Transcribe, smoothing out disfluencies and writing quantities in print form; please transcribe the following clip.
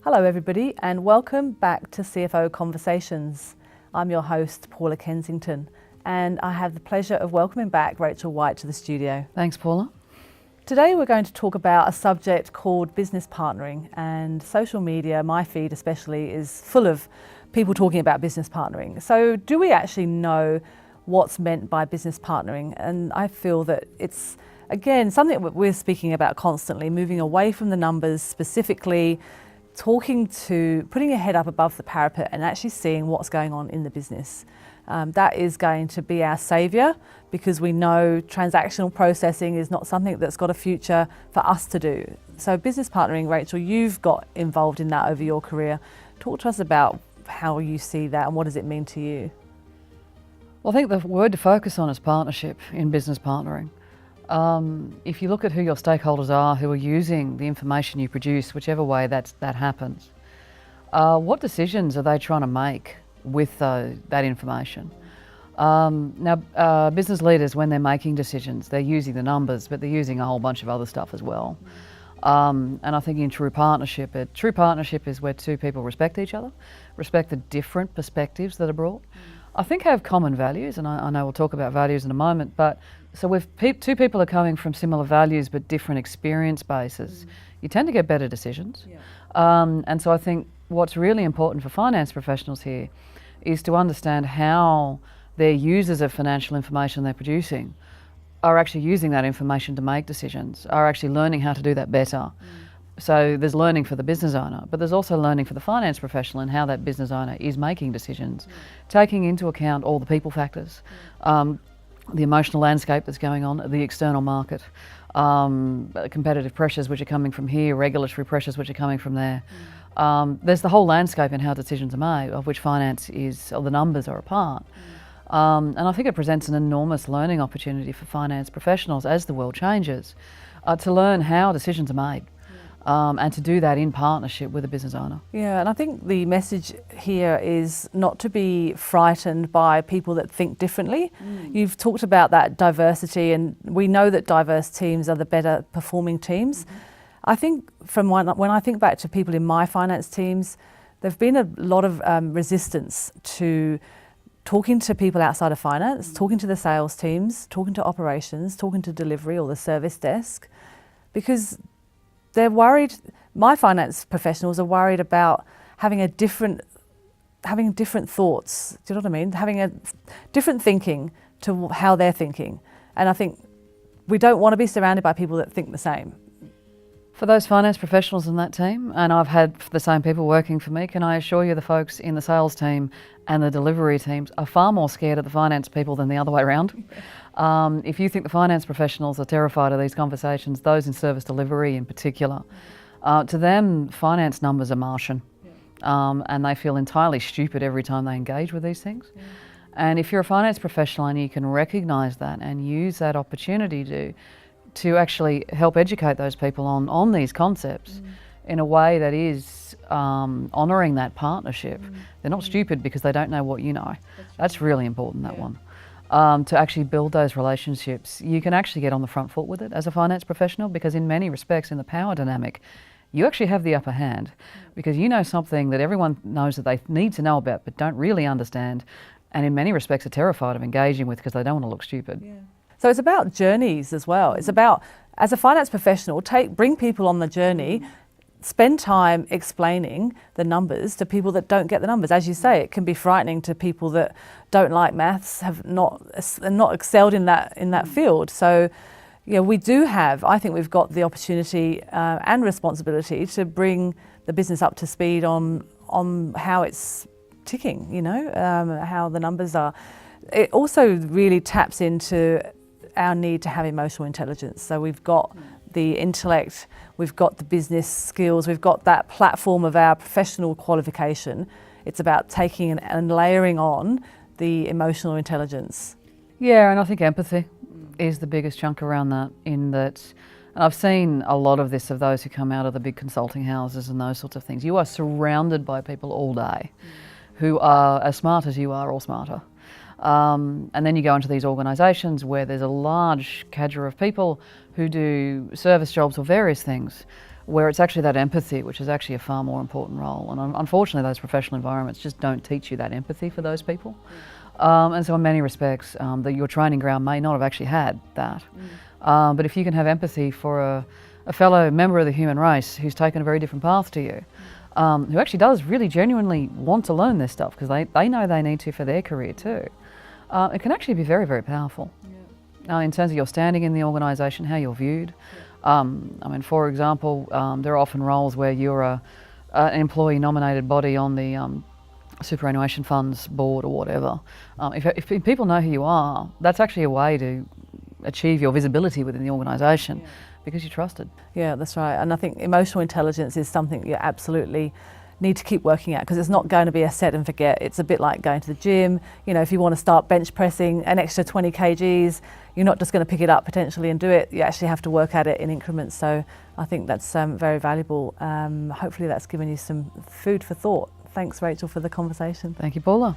Hello everybody and welcome back to CFO Conversations. I'm your host Paula Kensington and I have the pleasure of welcoming back Rachel White to the studio. Thanks, Paula. Today we're going to talk about a subject called business partnering, and social media, my feed especially, is full of people talking about business partnering. So do we actually know what's meant by business partnering? And I feel that it's, again, something that we're speaking about constantly, moving away from the numbers, specifically putting your head up above the parapet and actually seeing what's going on in the business. That is going to be our saviour, because we know transactional processing is not something that's got a future for us to do. So business partnering, Rachel, you've got involved in that over your career. Talk to us about how you see that and what does it mean to you? Well, I think the word to focus on is partnership in business partnering. If you look at who your stakeholders are, who are using the information you produce, whichever way that happens, what decisions are they trying to make with that information? Now, business leaders, when they're making decisions, they're using the numbers, but they're using a whole bunch of other stuff as well. And I think in true partnership is where two people respect each other, respect the different perspectives that are brought. I think have common values, and I know we'll talk about values in a moment, but so if two people are coming from similar values but different experience bases, you tend to get better decisions. And so I think what's really important for finance professionals here is to understand how their users of financial information they're producing are actually using that information to make decisions, are actually learning how to do that better. So there's learning for the business owner, but there's also learning for the finance professional and how that business owner is making decisions, taking into account all the people factors, the emotional landscape that's going on, the external market, competitive pressures which are coming from here, regulatory pressures which are coming from there. There's the whole landscape in how decisions are made, of which finance is, or the numbers are a part. And I think it presents an enormous learning opportunity for finance professionals as the world changes, to learn how decisions are made. And to do that in partnership with a business owner. Yeah, and I think the message here is not to be frightened by people that think differently. You've talked about that diversity, and we know that diverse teams are the better performing teams. I think when I think back to people in my finance teams, there've been a lot of resistance to talking to people outside of finance, talking to the sales teams, talking to operations, talking to delivery or the service desk, because they're worried. My finance professionals are worried about having different thoughts. Do you know what I mean? Having a different thinking to how they're thinking. And I think we don't want to be surrounded by people that think the same. For those finance professionals in that team, and I've had the same people working for me, can I assure you the folks in the sales team and the delivery teams are far more scared of the finance people than the other way around. If you think the finance professionals are terrified of these conversations, those in service delivery in particular, to them finance numbers are Martian, and they feel entirely stupid every time they engage with these things. And if you're a finance professional and you can recognise that and use that opportunity to actually help educate those people on these concepts in a way that is honouring that partnership. They're not stupid because they don't know what you know. That's really important, that one. To actually build those relationships, you can actually get on the front foot with it as a finance professional, because in many respects in the power dynamic, you actually have the upper hand, because you know something that everyone knows that they need to know about but don't really understand, and in many respects are terrified of engaging with because they don't want to look stupid. So it's about journeys as well. It's about, as a finance professional, bring people on the journey, spend time explaining the numbers to people that don't get the numbers. As you say, it can be frightening to people that don't like maths, have not excelled in that field. So, we do have, I think we've got the opportunity and responsibility to bring the business up to speed on how it's ticking, how the numbers are. It also really taps into our need to have emotional intelligence. So we've got the intellect, we've got the business skills, we've got that platform of our professional qualification. It's about taking and layering on the emotional intelligence. Yeah, and I think empathy is the biggest chunk around that, in that, and I've seen a lot of this of those who come out of the big consulting houses and those sorts of things. You are surrounded by people all day who are as smart as you are or smarter. And then you go into these organisations where there's a large cadre of people who do service jobs or various things, where it's actually that empathy, which is actually a far more important role. And unfortunately, those professional environments just don't teach you that empathy for those people. And so in many respects, your training ground may not have actually had that. But if you can have empathy for a fellow member of the human race who's taken a very different path to you, who actually does really genuinely want to learn this stuff because they know they need to for their career too, it can actually be very, very powerful. In terms of your standing in the organisation, how you're viewed. I mean, for example, there are often roles where you're an employee nominated body on the superannuation funds board or whatever. If people know who you are, that's actually a way to achieve your visibility within the organisation because you're trusted. Yeah, that's right. And I think emotional intelligence is something you absolutely need to keep working at because it's not going to be a set and forget. It's a bit like going to the gym. You know, if you want to start bench pressing an extra 20 kgs, you're not just going to pick it up potentially and do it. You actually have to work at it in increments. So I think that's very valuable. Hopefully that's given you some food for thought. Thanks, Rachel, for the conversation. Thank you, Paula.